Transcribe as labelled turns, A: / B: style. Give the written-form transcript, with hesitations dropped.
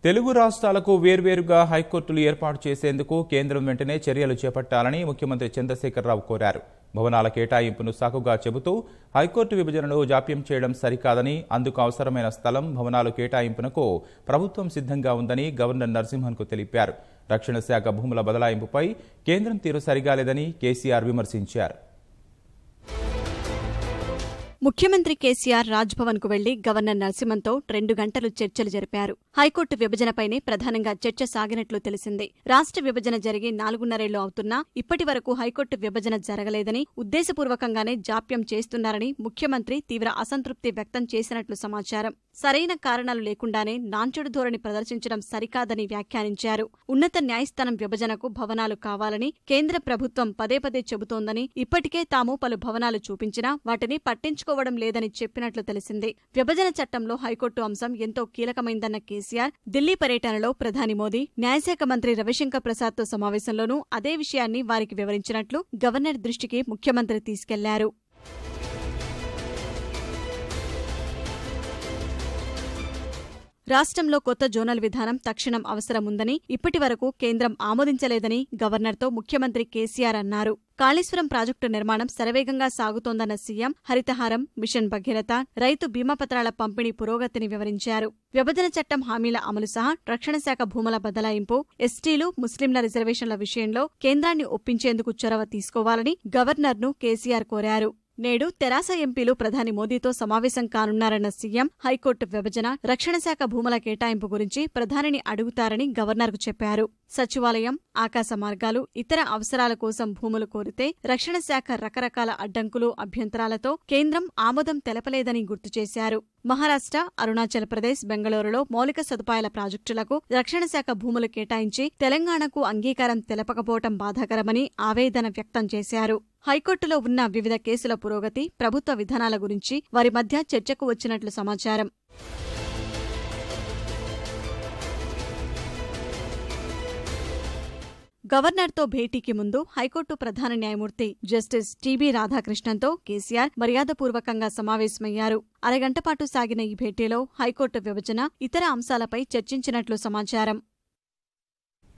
A: తెలుగు రాష్ట్రాలకు వేర్వేరుగా హైకోర్టులు ఏర్పాటు చేసేందుకు కేంద్రం వెంటనే చర్యలు చేపట్టాలని ముఖ్యమంత్రి చంద్రశేఖరరావు కోరారు. భవనాల కేటాయింపును సాకుగా చెబుతూ హైకోర్టు విభజనలో జాప్యం చేయడం సరికాదని, అందుకు అవసరమైన స్థలం, భవనాలు కేటాయింపునకు ప్రభుత్వం సిద్ధంగా ఉందని గవర్నర్ నరసింహన్కు తెలిపారు. రక్షణ శాఖ భూముల బదలాయింపుపై కేంద్రం తీరు సరిగా లేదని కేసీఆర్ విమర్శించారు.
B: ముఖ్యమంత్రి కేసీఆర్ రాజ్భవన్ కు వెళ్లి గవర్నర్ నరసింహన్తో 2 గంటలు చర్చలు జరిపారు. హైకోర్టు విభజనపైనే ప్రధానంగా చర్చ సాగినట్లు తెలిసింది. రాష్ట్ర విభజన జరిగి 4.5 అవుతున్నా ఇప్పటి వరకు హైకోర్టు విభజన జరగలేదని, ఉద్దేశపూర్వకంగానే జాప్యం చేస్తున్నారని ముఖ్యమంత్రి తీవ్ర అసంతృప్తి వ్యక్తం చేసినట్లు సమాచారం. సరైన కారణాలు లేకుండానే నాంచుడు ధోరణి ప్రదర్శించడం సరికాదని వ్యాఖ్యానించారు. ఉన్నత న్యాయస్థానం విభజనకు భవనాలు కావాలని కేంద్ర ప్రభుత్వం పదే చెబుతోందని, ఇప్పటికే తాము పలు భవనాలు చూపించినా వాటిని పట్టించుకోవడం లేదని చెప్పినట్లు తెలిసింది. విభజన చట్టంలో హైకోర్టు అంశం ఎంతో కీలకమైందన్న కేసీఆర్ ఢిల్లీ పర్యటనలో ప్రధాని మోదీ, న్యాయశాఖ మంత్రి రవిశంకర్ ప్రసాద్తో సమావేశంలోనూ అదే విషయాన్ని వారికి వివరించినట్లు గవర్నర్ దృష్టికి ముఖ్యమంత్రి తీసుకెళ్లారు. రాష్ట్రంలో కొత్త జోనల్ విధానం తక్షణం అవసరముందని, ఇప్పటి వరకు కేంద్రం ఆమోదించలేదని గవర్నర్తో ముఖ్యమంత్రి కేసీఆర్ అన్నారు. కాళేశ్వరం ప్రాజెక్టు నిర్మాణం శరవేగంగా సాగుతోందన్న సీఎం హరితహారం, మిషన్ భగీరథ, రైతు బీమా పత్రాల పంపిణీ పురోగతిని వివరించారు. విభజన చట్టం హామీల అమలు సహా రక్షణ శాఖ భూముల బదలాయింపు, ఎస్టీలు, ముస్లింల రిజర్వేషన్ల విషయంలో కేంద్రాన్ని ఒప్పించేందుకు చొరవ తీసుకోవాలని గవర్నర్ను కేసీఆర్ కోరారు. నేడు తెరాస ఎంపీలు ప్రధాని మోదీతో సమావేశం కానున్నారన్న సీఎం హైకోర్టు విభజన, రక్షణ శాఖ భూముల కేటాయింపు గురించి ప్రధానిని అడుగుతారని గవర్నర్కు చెప్పారు. సచివాలయం, ఆకాశ మార్గాలు, ఇతర అవసరాల కోసం భూములు కోరితే రక్షణ శాఖ రకరకాల అడ్డంకులు, అభ్యంతరాలతో కేంద్రం ఆమోదం తెలపలేదని గుర్తు చేశారు. మహారాష్ట్ర, అరుణాచల్ ప్రదేశ్, బెంగళూరులో మౌలిక సదుపాయాల ప్రాజెక్టులకు రక్షణ శాఖ భూములు కేటాయించి తెలంగాణకు అంగీకారం తెలపకపోవటం బాధాకరమని ఆవేదన వ్యక్తం చేశారు. హైకోర్టులో ఉన్న వివిధ కేసుల పురోగతి, ప్రభుత్వ విధానాల గురించి వారి మధ్య చర్చకు వచ్చినట్లు సమాచారం. గవర్నర్తో భేటీకి ముందు హైకోర్టు ప్రధాన న్యాయమూర్తి జస్టిస్ టీబీ రాధాకృష్ణన్తో కేసీఆర్ మర్యాదపూర్వకంగా సమావేశమయ్యారు. అరగంట పాటు సాగిన ఈ భేటీలో హైకోర్టు విభజన, ఇతర అంశాలపై చర్చించినట్లు సమాచారం.